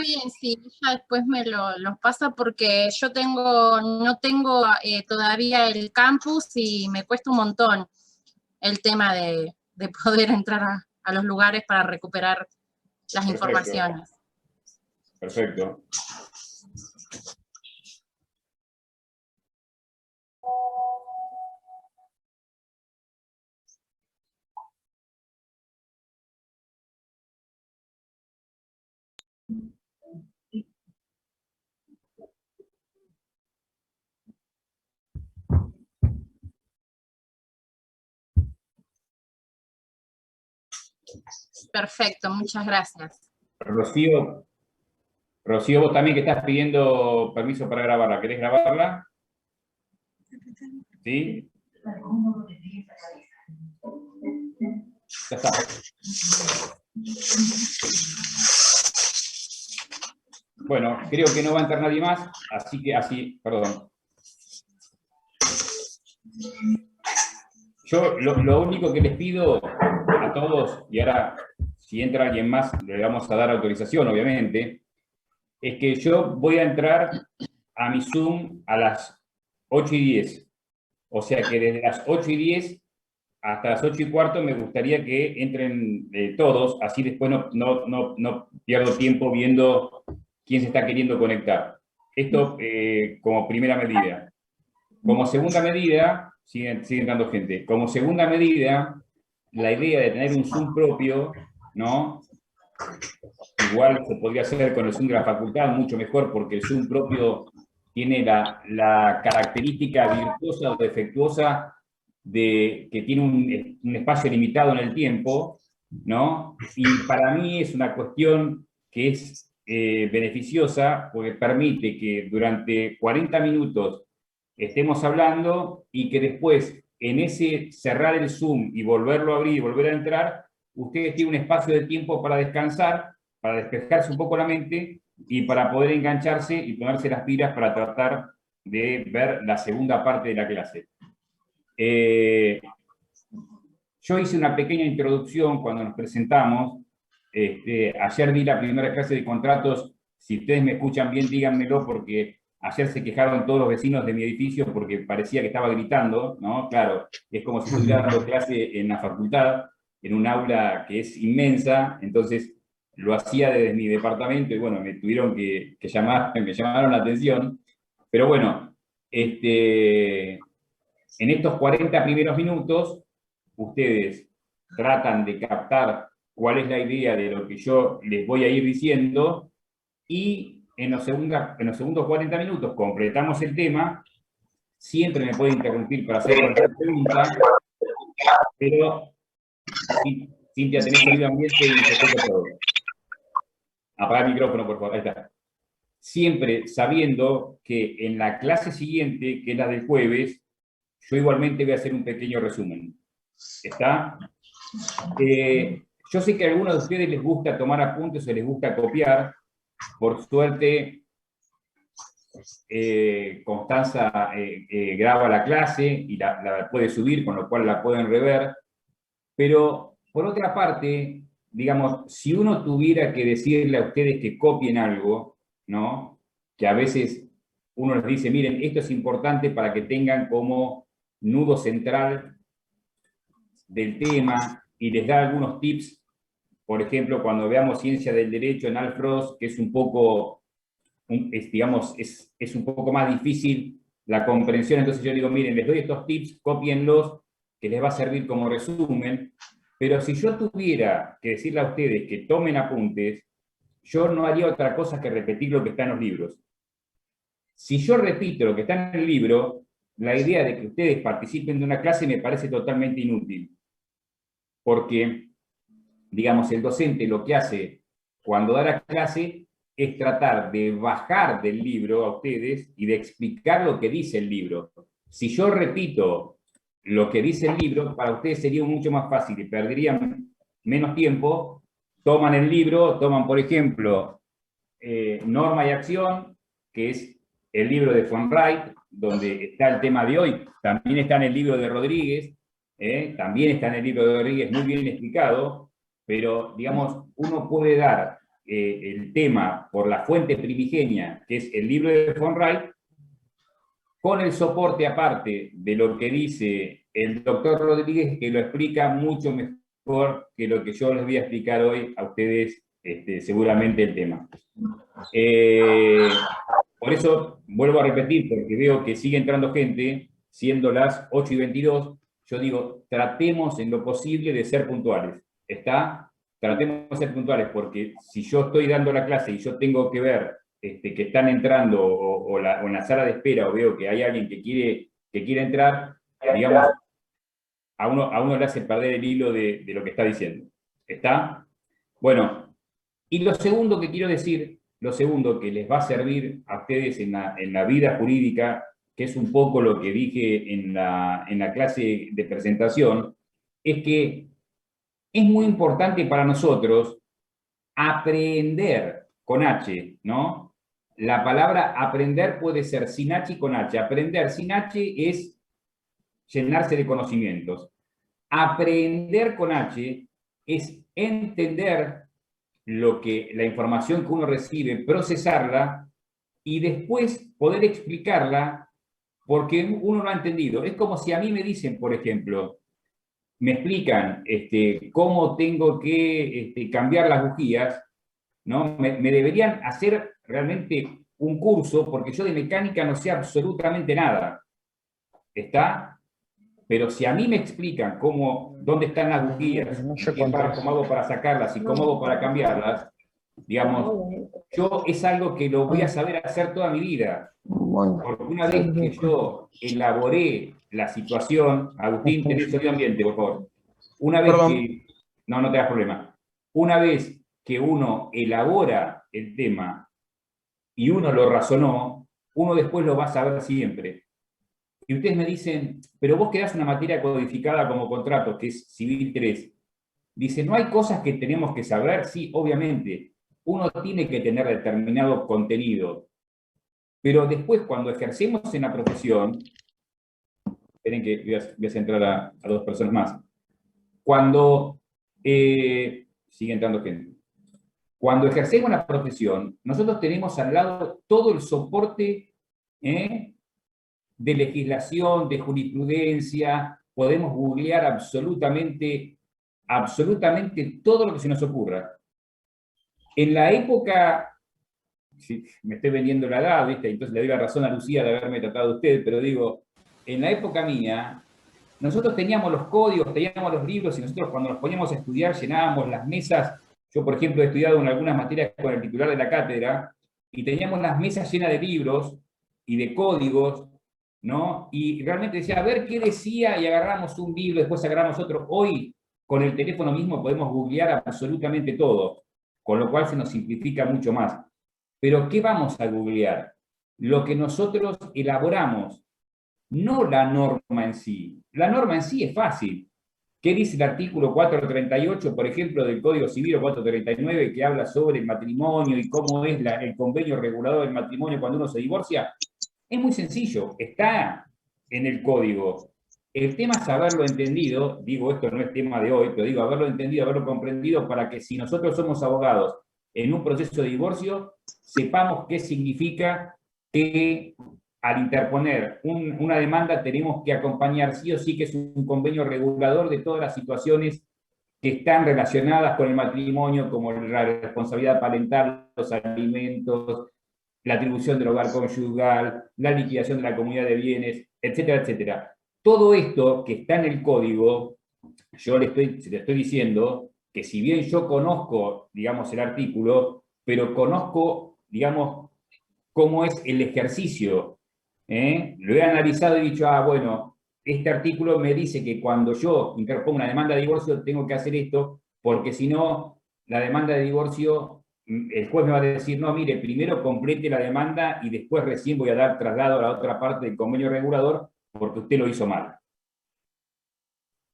bien si ella después me los pasa porque yo no tengo todavía el campus y me cuesta un montón el tema de poder entrar a los lugares para recuperar las informaciones. Perfecto. Perfecto, muchas gracias. Rocío, vos también que estás pidiendo permiso para grabarla, ¿querés grabarla? ¿Sí? Ya está. Bueno, creo que no va a entrar nadie más, así que perdón. Yo lo único que les pido a todos, y ahora si entra alguien más le vamos a dar autorización, obviamente, es que yo voy a entrar a mi Zoom a las 8:10. O sea que desde las 8:10 hasta las 8:15 me gustaría que entren todos, así después no pierdo tiempo viendo quién se está queriendo conectar. Esto como primera medida. Como segunda medida, sigue entrando gente, como segunda medida, la idea de tener un Zoom propio, ¿no? Igual se podría hacer con el Zoom de la facultad, mucho mejor, porque el Zoom propio tiene la característica virtuosa o defectuosa de que tiene un espacio limitado en el tiempo, ¿no? Y para mí es una cuestión que es beneficiosa, porque permite que durante 40 minutos estemos hablando y que después, en ese cerrar el Zoom y volverlo a abrir y volver a entrar, ustedes tienen un espacio de tiempo para descansar, para despejarse un poco la mente y para poder engancharse y ponerse las pilas para tratar de ver la segunda parte de la clase. Yo hice una pequeña introducción cuando nos presentamos. Ayer di la primera clase de contratos. Si ustedes me escuchan bien, díganmelo, porque ayer se quejaron todos los vecinos de mi edificio porque parecía que estaba gritando, ¿no? Claro, es como si estuviera dando clase en la facultad, en un aula que es inmensa, entonces lo hacía desde mi departamento y bueno, me tuvieron que llamar, me llamaron la atención. Pero bueno, en estos 40 primeros minutos, ustedes tratan de captar cuál es la idea de lo que yo les voy a ir diciendo y en los segundos 40 minutos completamos el tema. Siempre me puede interrumpir para hacer cualquier pregunta, pero Cintia, tenés sonido ambiente y se escucha todo. Apaga el micrófono, por favor. Ahí está. Siempre sabiendo que en la clase siguiente, que es la del jueves, yo igualmente voy a hacer un pequeño resumen. ¿Está? Yo sé que a algunos de ustedes les gusta tomar apuntes o les gusta copiar. Por suerte, Constanza graba la clase y la puede subir, con lo cual la pueden rever. Pero, por otra parte, digamos, si uno tuviera que decirle a ustedes que copien algo, ¿no? Que a veces uno les dice, miren, esto es importante para que tengan como nudo central del tema y les da algunos tips. Por ejemplo, cuando veamos ciencia del derecho en Alfros, que es un poco, es un poco más difícil la comprensión, entonces yo digo, miren, les doy estos tips, cópienlos, que les va a servir como resumen, pero si yo tuviera que decirle a ustedes que tomen apuntes, yo no haría otra cosa que repetir lo que está en los libros. Si yo repito lo que está en el libro, la idea de que ustedes participen de una clase me parece totalmente inútil. Porque, digamos, el docente lo que hace cuando da la clase es tratar de bajar del libro a ustedes y de explicar lo que dice el libro. Si yo repito lo que dice el libro, para ustedes sería mucho más fácil y perderían menos tiempo. Toman el libro, toman, por ejemplo, Norma y Acción, que es el libro de von Wright, donde está el tema de hoy. También está en el libro de Rodríguez, también está en el libro de Rodríguez, muy bien explicado, pero, digamos, uno puede dar el tema por la fuente primigenia, que es el libro de von Wright, con el soporte aparte de lo que dice el doctor Rodríguez, que lo explica mucho mejor que lo que yo les voy a explicar hoy a ustedes, seguramente el tema. Por eso vuelvo a repetir, porque veo que sigue entrando gente, siendo las 8:22, yo digo, tratemos en lo posible de ser puntuales. ¿Está? Tratemos de ser puntuales, porque si yo estoy dando la clase y yo tengo que ver que están entrando o en la sala de espera, o veo que hay alguien que quiere entrar, digamos, a uno le hace perder el hilo de lo que está diciendo. ¿Está? Bueno, y lo segundo que quiero decir, lo segundo que les va a servir a ustedes en la vida jurídica, que es un poco lo que dije en la clase de presentación, es que es muy importante para nosotros aprender con H, ¿no? La palabra aprender puede ser sin H y con H. Aprender sin H es llenarse de conocimientos. Aprender con H es entender la información que uno recibe, procesarla y después poder explicarla porque uno no ha entendido. Es como si a mí me dicen, por ejemplo, me explican cómo tengo que cambiar las bujías, ¿no? Me deberían hacer realmente un curso, porque yo de mecánica no sé absolutamente nada. ¿Está? Pero si a mí me explican dónde están las bujías, cómo hago para sacarlas y cómo hago para cambiarlas, digamos, yo es algo que lo voy a saber hacer toda mi vida. Porque una vez que yo elaboré la situación, Agustín, tenés sonido ambiente, por favor. Una vez que, no te das problema. Una vez que uno elabora el tema y uno lo razonó, uno después lo va a saber siempre. Y ustedes me dicen, pero vos quedás una materia codificada como contrato, que es Civil 3. Dice, ¿no hay cosas que tenemos que saber? Sí, obviamente. Uno tiene que tener determinado contenido. Pero después, cuando ejercemos en la profesión, esperen que voy a centrar a 2 personas más. Cuando sigue entrando gente. Cuando ejercemos la profesión, nosotros tenemos al lado todo el soporte de legislación, de jurisprudencia, podemos googlear absolutamente todo lo que se nos ocurra. En la época, sí, me estoy vendiendo la edad, ¿viste? Entonces le doy la razón a Lucía de haberme tratado a usted, pero digo, en la época mía, nosotros teníamos los códigos, teníamos los libros, y nosotros cuando nos poníamos a estudiar llenábamos las mesas. Yo, por ejemplo, he estudiado en algunas materias con el titular de la cátedra, y teníamos las mesas llenas de libros y de códigos, ¿no? Y realmente decía, a ver qué decía, y agarramos un libro, después agarramos otro. Hoy, con el teléfono mismo, podemos googlear absolutamente todo, con lo cual se nos simplifica mucho más. Pero, ¿qué vamos a googlear? Lo que nosotros elaboramos, no la norma en sí. La norma en sí es fácil. ¿Qué dice el artículo 438, por ejemplo, del Código Civil, o 439, que habla sobre el matrimonio y cómo es el convenio regulador del matrimonio cuando uno se divorcia? Es muy sencillo, está en el código. El tema es haberlo entendido, digo, esto no es tema de hoy, pero digo, haberlo entendido, haberlo comprendido, para que si nosotros somos abogados en un proceso de divorcio, sepamos qué significa que al interponer una demanda tenemos que acompañar sí o sí, que es un convenio regulador de todas las situaciones que están relacionadas con el matrimonio, como la responsabilidad parental, los alimentos, la atribución del hogar conyugal, la liquidación de la comunidad de bienes, etcétera, etcétera. Todo esto que está en el código, yo le estoy diciendo que si bien yo conozco, digamos, el artículo, pero conozco, digamos, cómo es el ejercicio. Lo he analizado y dicho, bueno, este artículo me dice que cuando yo interpongo una demanda de divorcio tengo que hacer esto, porque si no, la demanda de divorcio, el juez me va a decir, no, mire, primero complete la demanda y después recién voy a dar traslado a la otra parte del convenio regulador porque usted lo hizo mal.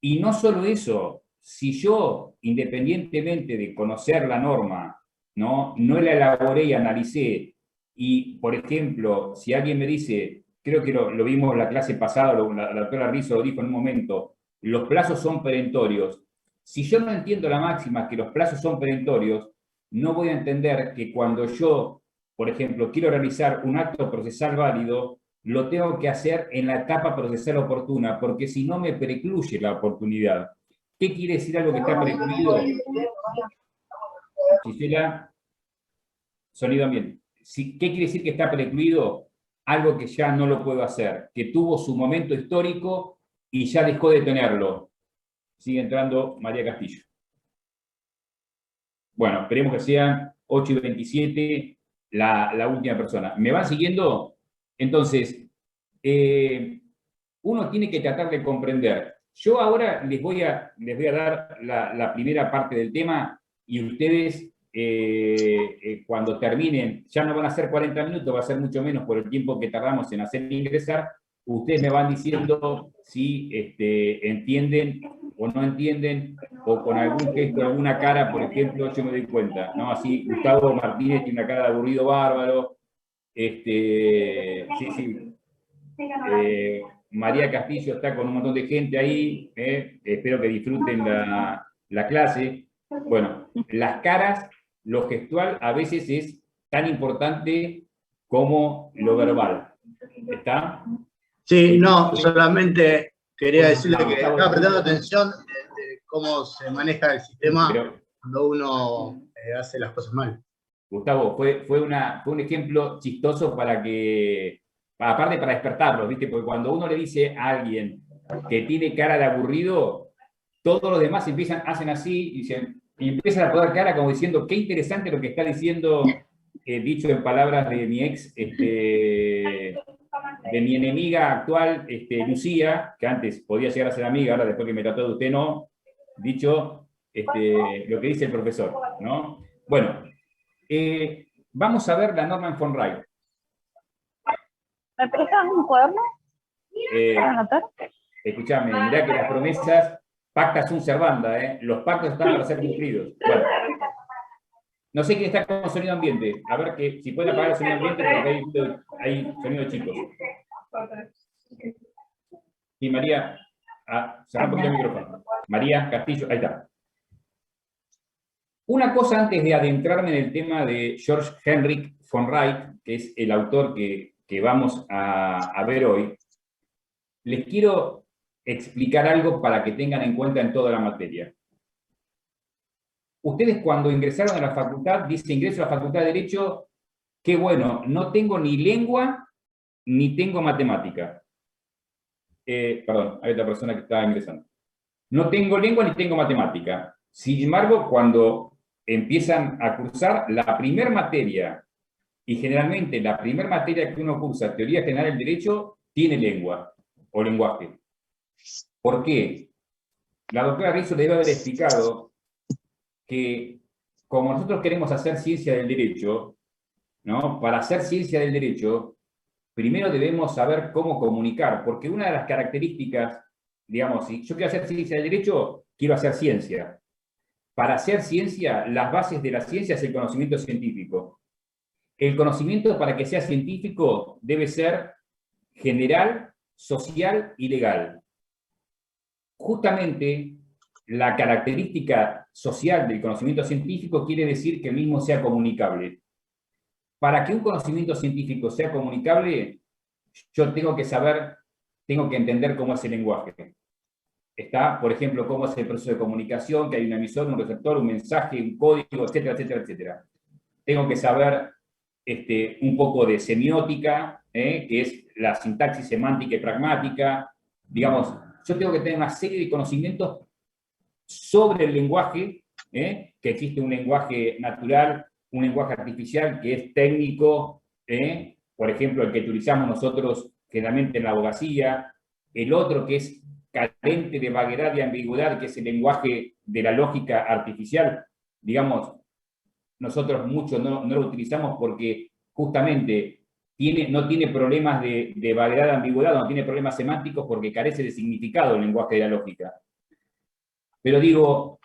Y no solo eso, si yo, independientemente de conocer la norma, no la elaboré y analicé, y, por ejemplo, si alguien me dice, creo que lo vimos en la clase pasada, la doctora Rizzo lo dijo en un momento, los plazos son perentorios. Si yo no entiendo la máxima que los plazos son perentorios, no voy a entender que cuando yo, por ejemplo, quiero realizar un acto procesal válido, lo tengo que hacer en la etapa procesal oportuna, porque si no me precluye la oportunidad. ¿Qué quiere decir algo que está precluido? Gisela, sonido ambiente. ¿Qué quiere decir que está precluido? Algo que ya no lo puedo hacer, que tuvo su momento histórico y ya dejó de tenerlo. Sigue entrando María Castillo. Bueno, esperemos que sean 8:27 la última persona. ¿Me van siguiendo? Entonces, uno tiene que tratar de comprender. Yo ahora les voy a dar la primera parte del tema y ustedes, cuando terminen, ya no van a ser 40 minutos, va a ser mucho menos por el tiempo que tardamos en hacer ingresar, ustedes me van diciendo si entienden o no entienden, o con algún gesto, alguna cara, por ejemplo, yo me doy cuenta, ¿no? Así, Gustavo Martínez tiene una cara de aburrido bárbaro, sí. María Castillo está con un montón de gente ahí, espero que disfruten la clase. Bueno, las caras, lo gestual a veces es tan importante como lo verbal. ¿Está? Sí, no, solamente quería decirle que Gustavo, estaba prestando atención de cómo se maneja el sistema cuando uno hace las cosas mal. Gustavo, fue un ejemplo chistoso para que, aparte para despertarlos, ¿viste? Porque cuando uno le dice a alguien que tiene cara de aburrido, todos los demás hacen así y empiezan a poner cara como diciendo, qué interesante lo que está diciendo, dicho en palabras de mi ex, de mi enemiga actual, Lucía, que antes podía llegar a ser amiga, ahora después que me trató de usted no, dicho lo que dice el profesor, ¿no? Bueno, vamos a ver la Norman von Wright. ¿Me prestas un cuaderno para anotar? Escuchame, mirá que las promesas pacta sunt servanda, los pactos están para ser cumplidos. Bueno, no sé quién está con sonido ambiente. A ver que si pueden apagar el sonido ambiente porque hay sonido de chicos. Sí, María, cerrá un poquito el micrófono. María Castillo, ahí está. Una cosa antes de adentrarme en el tema de George Henrik von Wright, que es el autor que vamos a ver hoy, les quiero explicar algo para que tengan en cuenta en toda la materia. Ustedes cuando ingresaron a la facultad, dice ingreso a la Facultad de Derecho, qué bueno, no tengo ni lengua ni tengo matemática. Perdón, hay otra persona que está ingresando. No tengo lengua ni tengo matemática. Sin embargo, cuando empiezan a cursar la primera materia, y generalmente la primera materia que uno cursa, Teoría General del Derecho, tiene lengua o lenguaje. ¿Por qué? La doctora Rizzo debe haber explicado que como nosotros queremos hacer ciencia del derecho, ¿no? Para hacer ciencia del derecho, primero debemos saber cómo comunicar, porque una de las características, digamos, si yo quiero hacer ciencia del derecho, quiero hacer ciencia. Para hacer ciencia, las bases de la ciencia es el conocimiento científico. El conocimiento, para que sea científico, debe ser general, social y legal. Justamente, la característica social del conocimiento científico quiere decir que el mismo sea comunicable. Para que un conocimiento científico sea comunicable, yo tengo que entender cómo es el lenguaje. Está, por ejemplo, cómo es el proceso de comunicación, que hay un emisor, un receptor, un mensaje, un código, etcétera, etcétera, etcétera. Tengo que saber un poco de semiótica, que es la sintaxis semántica y pragmática. Digamos, yo tengo que tener una serie de conocimientos sobre el lenguaje, que existe un lenguaje natural, un lenguaje artificial que es técnico, por ejemplo, el que utilizamos nosotros generalmente en la abogacía, el otro que es carente de vaguedad y ambigüedad, que es el lenguaje de la lógica artificial. Digamos, nosotros mucho no lo utilizamos porque justamente no tiene problemas de vaguedad, de ambigüedad, no tiene problemas semánticos porque carece de significado el lenguaje de la lógica. Pero digo,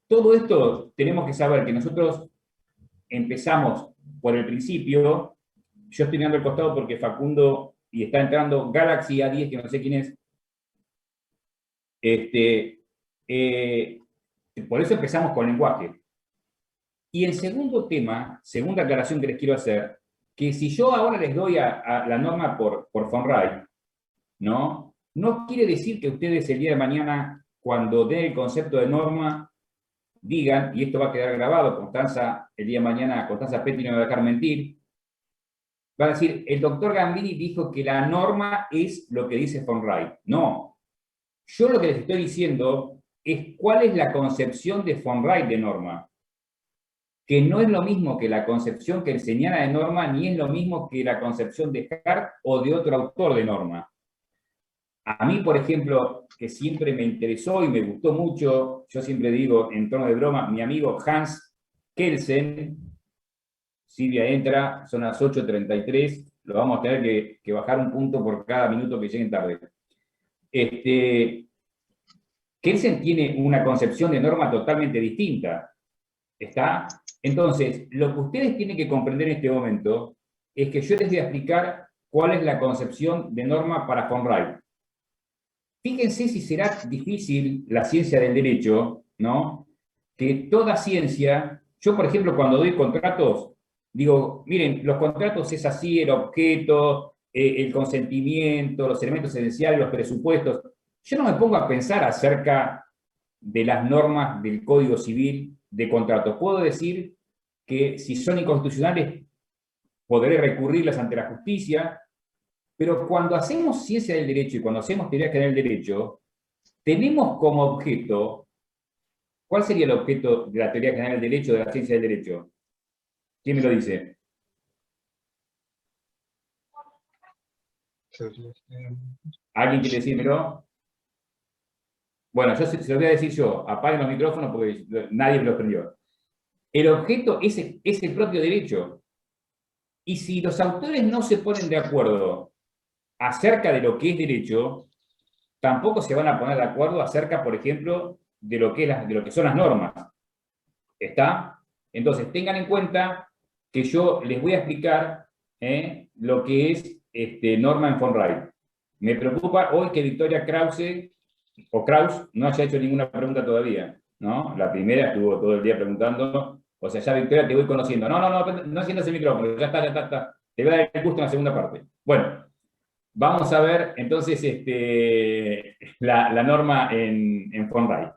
todo esto tenemos que saber que nosotros empezamos por el principio. Yo estoy mirando al costado porque Facundo, y está entrando Galaxy A10, que no sé quién es. Por eso empezamos con lenguaje. Y el segundo tema, segunda aclaración que les quiero hacer, que si yo ahora les doy a la norma por von Wright, ¿no? No quiere decir que ustedes el día de mañana, cuando den el concepto de norma, digan, y esto va a quedar grabado, Constanza, el día de mañana, Constanza Petty no me va a dejar mentir, va a decir, el doctor Gambini dijo que la norma es lo que dice von Wright. No. Yo lo que les estoy diciendo es cuál es la concepción de von Wright de norma, que no es lo mismo que la concepción que él señala de norma, ni es lo mismo que la concepción de Descartes o de otro autor de norma. A mí, por ejemplo, que siempre me interesó y me gustó mucho, yo siempre digo, en tono de broma, mi amigo Hans Kelsen, Silvia entra, son las 8:33, lo vamos a tener que bajar un punto por cada minuto que lleguen tarde. Kelsen tiene una concepción de norma totalmente distinta. ¿Está? Entonces, lo que ustedes tienen que comprender en este momento es que yo les voy a explicar cuál es la concepción de norma para von Wright. Fíjense si será difícil la ciencia del derecho, ¿no? Que toda ciencia, yo por ejemplo cuando doy contratos, digo, miren, los contratos es así, el objeto, el consentimiento, los elementos esenciales, los presupuestos. Yo no me pongo a pensar acerca de las normas del Código Civil de contratos. Puedo decir que si son inconstitucionales, podré recurrirlas ante la justicia, pero cuando hacemos ciencia del derecho y cuando hacemos teoría general del derecho, tenemos como objeto, ¿cuál sería el objeto de la teoría general del derecho, de la ciencia del derecho? ¿Quién me lo dice? ¿Alguien quiere decírmelo? Bueno, yo se lo voy a decir yo, apaguen los micrófonos porque nadie me los prendió. El objeto es el propio derecho. Y si los autores no se ponen de acuerdo acerca de lo que es derecho, tampoco se van a poner de acuerdo acerca, por ejemplo, de lo que son las normas. ¿Está? Entonces, tengan en cuenta que yo les voy a explicar lo que es norma en von Wright. Me preocupa hoy que Victoria Krause o Kraus no haya hecho ninguna pregunta todavía, ¿no? La primera estuvo todo el día preguntando, o sea, ya Victoria te voy conociendo. No enciendas el micrófono, ya está. Te voy a dar el gusto en la segunda parte. Bueno, vamos a ver entonces la norma en von Wright.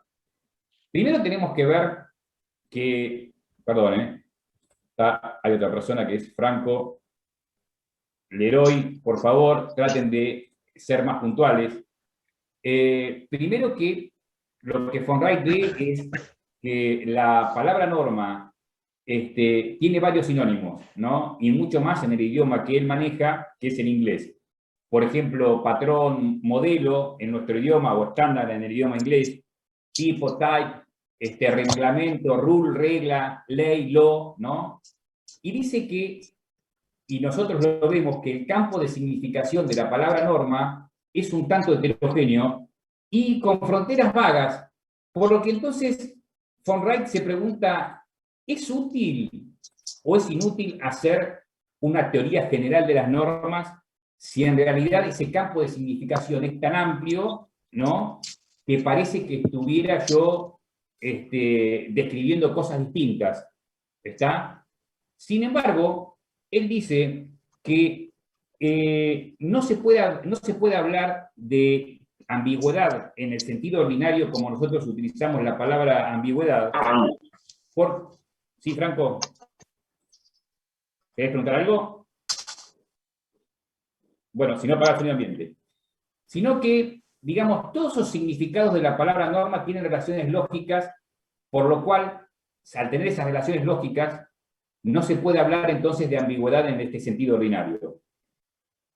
Primero tenemos que ver que, perdón, hay otra persona que es Franco Leroy, por favor, traten de ser más puntuales. Primero que lo que von Wright ve es que la palabra norma tiene varios sinónimos, ¿no? Y mucho más en el idioma que él maneja, que es el inglés. Por ejemplo, patrón, modelo en nuestro idioma, o estándar en el idioma inglés, tipo, type, reglamento, rule, regla, ley, law, ¿no? Y dice que, y nosotros lo vemos, que el campo de significación de la palabra norma es un tanto heterogéneo y con fronteras vagas, por lo que entonces von Wright se pregunta, ¿es útil o es inútil hacer una teoría general de las normas si en realidad ese campo de significación es tan amplio, ¿no?, que parece que estuviera yo describiendo cosas distintas? ¿Está? Sin embargo, él dice que no se puede hablar de ambigüedad en el sentido ordinario como nosotros utilizamos la palabra ambigüedad. ¿Sí, Franco? ¿Querés preguntar algo? Bueno, si no, apaga el sonido ambiente. Sino que, digamos, todos los significados de la palabra norma tienen relaciones lógicas, por lo cual, al tener esas relaciones lógicas, no se puede hablar entonces de ambigüedad en este sentido ordinario.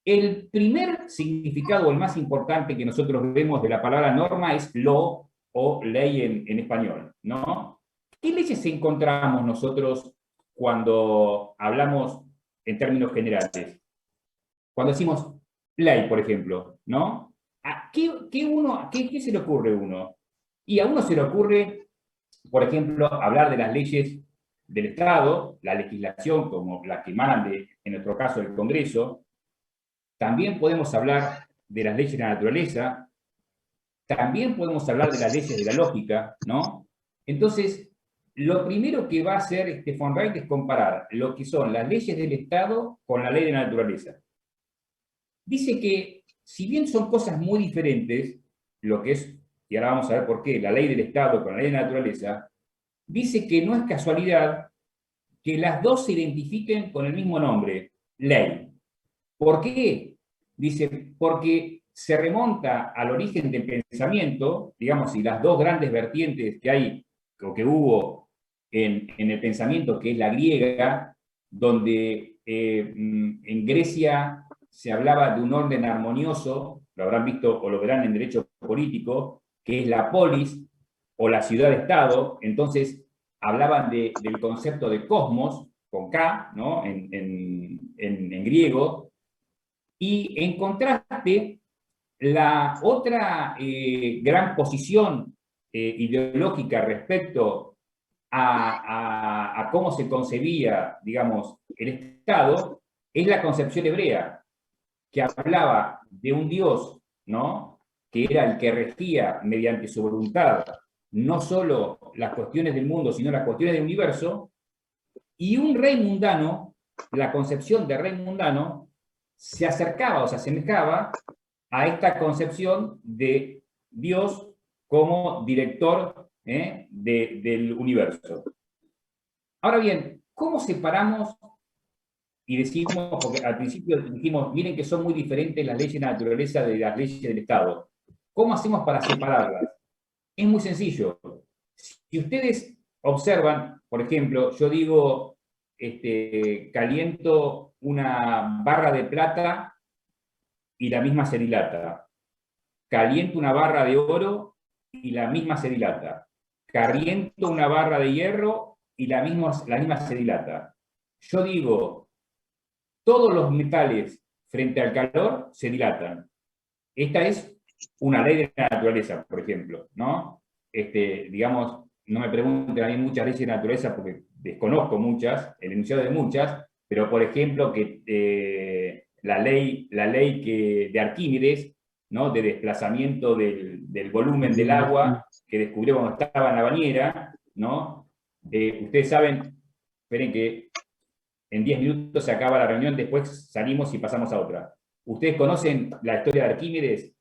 El primer significado, o el más importante que nosotros vemos de la palabra norma, es law o ley en español, ¿no? ¿Qué leyes encontramos nosotros cuando hablamos en términos generales? Cuando decimos ley, por ejemplo, ¿no? ¿Qué se le ocurre a uno? Y a uno se le ocurre, por ejemplo, hablar de las leyes del Estado, la legislación como la que emanan en nuestro caso, del Congreso. También podemos hablar de las leyes de la naturaleza, también podemos hablar de las leyes de la lógica, ¿no? Entonces, lo primero que va a hacer von Wright es comparar lo que son las leyes del Estado con la ley de la naturaleza. Dice que, si bien son cosas muy diferentes, lo que es, y ahora vamos a ver por qué, la ley del Estado con la ley de la naturaleza, dice que no es casualidad que las dos se identifiquen con el mismo nombre, ley. ¿Por qué? Dice, porque se remonta al origen del pensamiento, digamos, y las dos grandes vertientes que hay, o que hubo en el pensamiento, que es la griega, donde en Grecia se hablaba de un orden armonioso, lo habrán visto o lo verán en derecho político, que es la polis, o la ciudad-estado. Entonces hablaban del concepto de cosmos, con K, ¿no? en griego, y en contraste, la otra gran posición ideológica respecto a cómo se concebía, digamos, el Estado, es la concepción hebrea, que hablaba de un Dios, ¿no? Que era el que regía mediante su voluntad no solo las cuestiones del mundo, sino las cuestiones del universo, y un rey mundano, la concepción de rey mundano, se acercaba o se asemejaba a esta concepción de Dios como director del universo. Ahora bien, ¿cómo separamos? Y decimos, porque al principio dijimos, miren que son muy diferentes las leyes de la naturaleza de las leyes del Estado. ¿Cómo hacemos para separarlas? Es muy sencillo. Si ustedes observan, por ejemplo, yo digo, caliento una barra de plata y la misma se dilata. Caliento una barra de oro y la misma se dilata. Caliento una barra de hierro y la misma se dilata. Yo digo, todos los metales frente al calor se dilatan. Esta es una ley de la naturaleza, por ejemplo, ¿no? Digamos, no me pregunten a mí muchas leyes de la naturaleza porque desconozco muchas, el enunciado de muchas, pero por ejemplo que la ley de Arquímedes, ¿no? De desplazamiento del volumen del agua que descubrió cuando estaba en la bañera, ¿no? Ustedes saben, esperen que en 10 minutos se acaba la reunión, después salimos y pasamos a otra. ¿Ustedes conocen la historia de Arquímedes?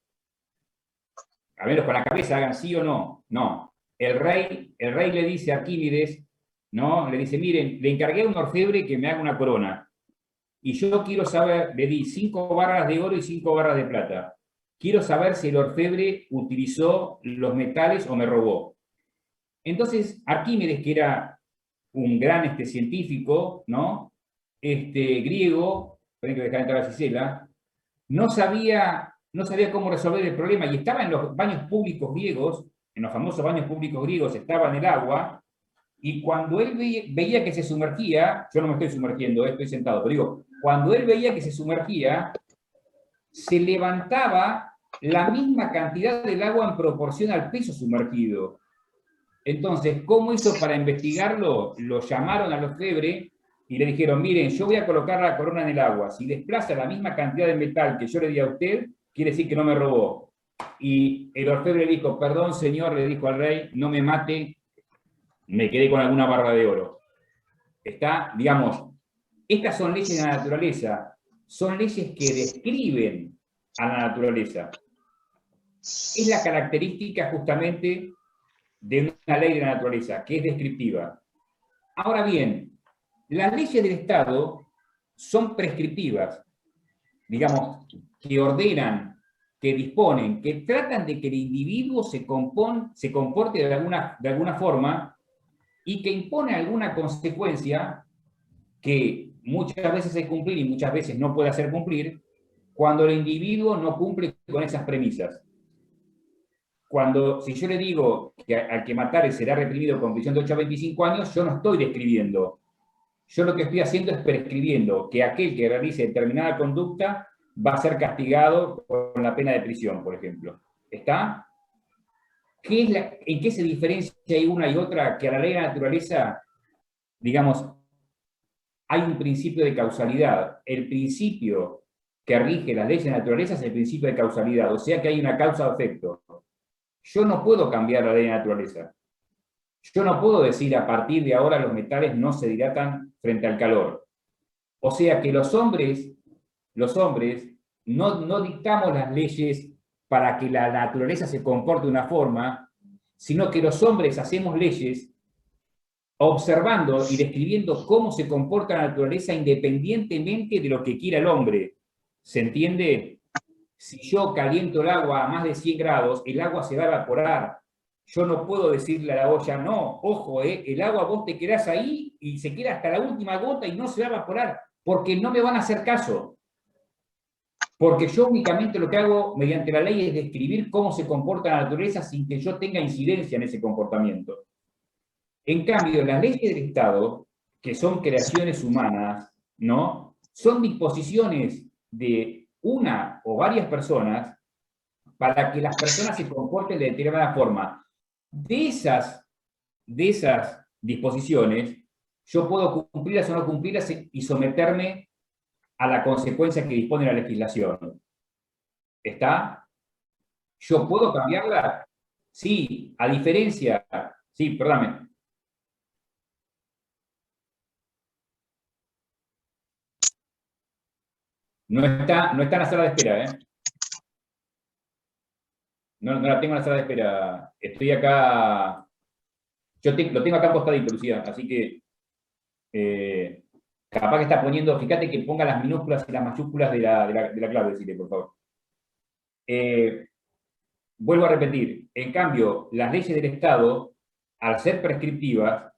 A menos con la cabeza, hagan sí o no. No. El rey le dice a Arquímedes, ¿no? Le dice, miren, le encargué a un orfebre que me haga una corona. Y yo quiero saber, le di 5 barras de oro y 5 barras de plata. Quiero saber si el orfebre utilizó los metales o me robó. Entonces, Arquímedes, que era un gran científico, ¿no? Griego, tienen que dejar entrar a Gisela, no sabía cómo resolver el problema y estaba en los baños públicos griegos, en los famosos baños públicos griegos estaba en el agua, y cuando él veía que se sumergía, yo no me estoy sumergiendo, estoy sentado, pero digo, cuando él veía que se sumergía, se levantaba la misma cantidad del agua en proporción al peso sumergido. Entonces, ¿cómo hizo para investigarlo? Lo llamaron al orfebre y le dijeron, miren, yo voy a colocar la corona en el agua. Si desplaza la misma cantidad de metal que yo le di a usted, quiere decir que no me robó. Y el orfebre le dijo, perdón, señor, le dijo al rey, no me mate, me quedé con alguna barra de oro. Está, digamos, estas son leyes de la naturaleza, son leyes que describen a la naturaleza. Es la característica justamente de una ley de la naturaleza, que es descriptiva. Ahora bien, las leyes del Estado son prescriptivas, digamos, que ordenan, que disponen, que tratan de que el individuo se comporte de alguna forma y que impone alguna consecuencia que muchas veces hay que cumplir y muchas veces no puede hacer cumplir cuando el individuo no cumple con esas premisas. Si yo le digo que al que matare será reprimido con prisión de 8 a 25 años, yo no estoy describiendo. Yo lo que estoy haciendo es prescribiendo que aquel que realice determinada conducta va a ser castigado con la pena de prisión, por ejemplo. ¿Está? ¿En qué se diferencia una y otra? Que a la ley de la naturaleza, digamos, hay un principio de causalidad. El principio que rige las leyes de la naturaleza es el principio de causalidad, o sea que hay una causa-efecto. Yo no puedo cambiar la ley de la naturaleza. Yo no puedo decir a partir de ahora los metales no se dilatan frente al calor. O sea que los hombres no dictamos las leyes para que la naturaleza se comporte de una forma, sino que los hombres hacemos leyes observando y describiendo cómo se comporta la naturaleza independientemente de lo que quiera el hombre. ¿Se entiende? Si yo caliento el agua a más de 100 grados, el agua se va a evaporar. Yo no puedo decirle a la olla, no, ojo, el agua vos te quedás ahí y se queda hasta la última gota y no se va a evaporar, porque no me van a hacer caso. Porque yo únicamente lo que hago mediante la ley es describir cómo se comporta la naturaleza sin que yo tenga incidencia en ese comportamiento. En cambio, las leyes del Estado, que son creaciones humanas, ¿no? Son disposiciones de una o varias personas para que las personas se comporten de determinada forma. De esas disposiciones, yo puedo cumplirlas o no cumplirlas y someterme a la consecuencia que dispone la legislación. ¿Está? ¿Yo puedo cambiarla? Sí, a diferencia... Sí, perdóname. No está en la sala de espera, ¿eh? No la tengo en la sala de espera. Estoy acá... lo tengo acá acostadito, Lucía, así que... capaz que está poniendo... Fíjate que ponga las minúsculas y las mayúsculas de la clave, decile, por favor. Vuelvo a repetir. En cambio, las leyes del Estado, al ser prescriptivas,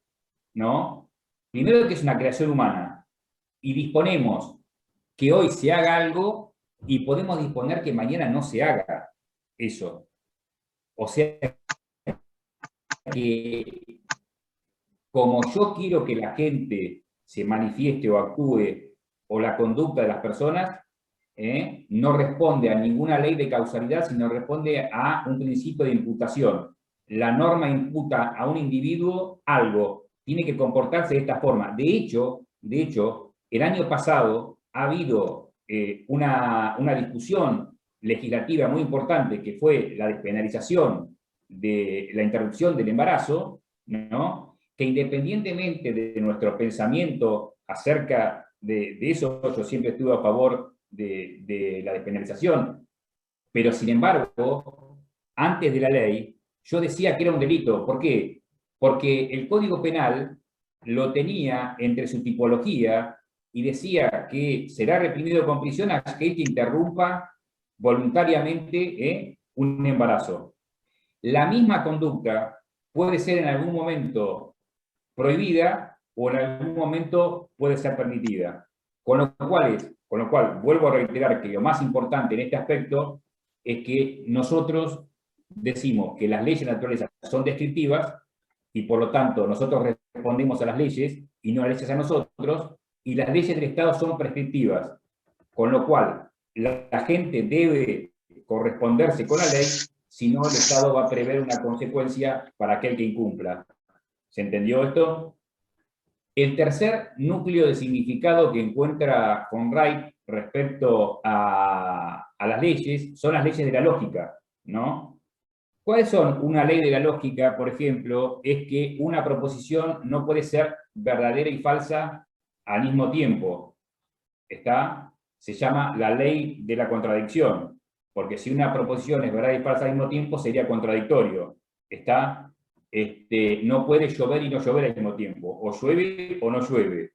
¿no? Primero que es una creación humana. Y disponemos que hoy se haga algo y podemos disponer que mañana no se haga eso. O sea que como yo quiero que la gente se manifieste o actúe o la conducta de las personas, no responde a ninguna ley de causalidad, sino responde a un principio de imputación. La norma imputa a un individuo algo, tiene que comportarse de esta forma. De hecho, el año pasado ha habido una discusión legislativa muy importante, que fue la despenalización de la interrupción del embarazo, ¿no? Que independientemente de nuestro pensamiento acerca de eso, yo siempre estuve a favor de la despenalización, pero sin embargo, antes de la ley, yo decía que era un delito. ¿Por qué? Porque el Código Penal lo tenía entre su tipología y decía que será reprimido con prisión aquel que interrumpa voluntariamente un embarazo. La misma conducta puede ser en algún momento prohibida o en algún momento puede ser permitida. Con lo cual, vuelvo a reiterar que lo más importante en este aspecto es que nosotros decimos que las leyes de la naturaleza son descriptivas y por lo tanto nosotros respondemos a las leyes y no a las leyes a nosotros, y las leyes del Estado son prescriptivas, con lo cual la gente debe corresponderse con la ley, si no el Estado va a prever una consecuencia para aquel que incumpla. ¿Se entendió esto? El tercer núcleo de significado que encuentra von Wright respecto a las leyes son las leyes de la lógica, ¿no? ¿Cuáles son? Una ley de la lógica, por ejemplo, es que una proposición no puede ser verdadera y falsa al mismo tiempo. ¿Está? Se llama la ley de la contradicción, porque si una proposición es verdadera y falsa al mismo tiempo sería contradictorio. ¿Está? No puede llover y no llover al mismo tiempo, o llueve o no llueve.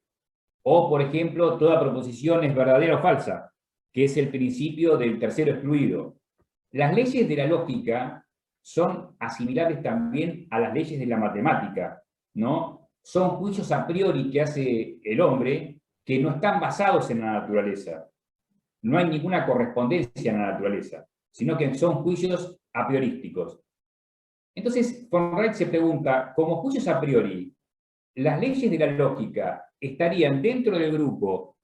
O, por ejemplo, toda proposición es verdadera o falsa, que es el principio del tercero excluido. Las leyes de la lógica son asimilables también a las leyes de la matemática, ¿no? Son juicios a priori que hace el hombre que no están basados en la naturaleza. No hay ninguna correspondencia en la naturaleza, sino que son juicios a priorísticos. Entonces, von Wright se pregunta, como juicios a priori, ¿las leyes de la lógica estarían dentro del grupo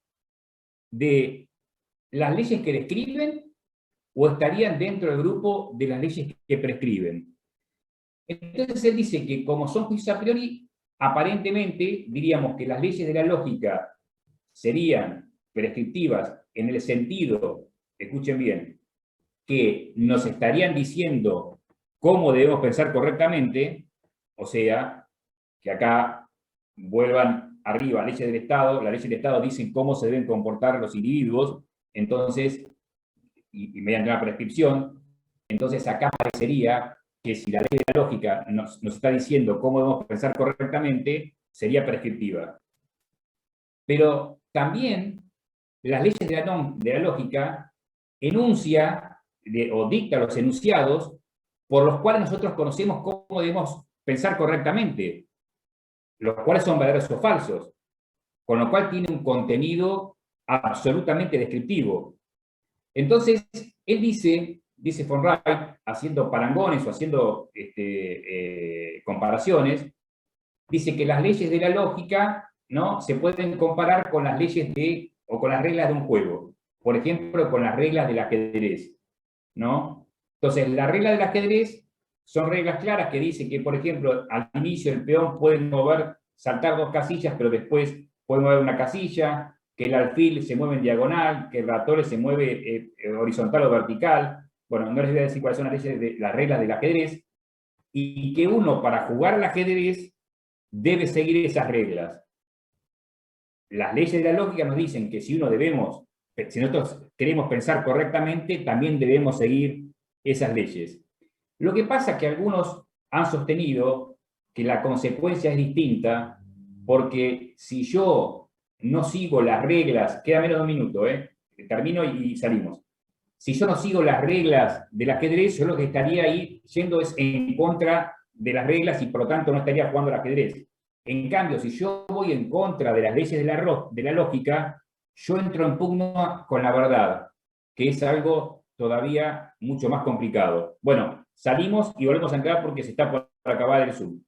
de las leyes que describen o estarían dentro del grupo de las leyes que prescriben? Entonces él dice que como son juicios a priori, aparentemente diríamos que las leyes de la lógica serían prescriptivas en el sentido, escuchen bien, que nos estarían diciendo cómo debemos pensar correctamente, o sea, que acá vuelvan arriba, leyes del Estado. Las leyes del Estado dicen cómo se deben comportar los individuos, entonces, y mediante una prescripción. Entonces acá parecería que si la ley de la lógica nos está diciendo cómo debemos pensar correctamente, sería prescriptiva. Pero también las leyes de la lógica enuncia o dicta los enunciados por los cuales nosotros conocemos cómo debemos pensar correctamente, los cuales son verdaderos o falsos, con lo cual tiene un contenido absolutamente descriptivo. Entonces, él dice von Wright, haciendo parangones o haciendo comparaciones, dice que las leyes de la lógica, ¿no?, se pueden comparar con las leyes o con las reglas de un juego. Por ejemplo, con las reglas del ajedrez, ¿no? Entonces, las reglas del ajedrez son reglas claras que dicen que, por ejemplo, al inicio el peón puede saltar 2 casillas, pero después puede mover una casilla, que el alfil se mueve en diagonal, que el ratón se mueve horizontal o vertical. Bueno, no les voy a decir cuáles son las reglas del ajedrez, y que uno, para jugar al ajedrez, debe seguir esas reglas. Las leyes de la lógica nos dicen que si nosotros queremos pensar correctamente, también debemos seguir esas leyes. Lo que pasa es que algunos han sostenido que la consecuencia es distinta, porque si yo no sigo las reglas, queda menos de un minuto, termino y salimos. Si yo no sigo las reglas del ajedrez, yo lo que estaría yendo es en contra de las reglas y por lo tanto no estaría jugando al ajedrez. En cambio, si yo voy en contra de las leyes de la lógica, yo entro en pugna con la verdad, que es algo todavía mucho más complicado. Bueno, salimos y volvemos a entrar porque se está por acabar el Zoom.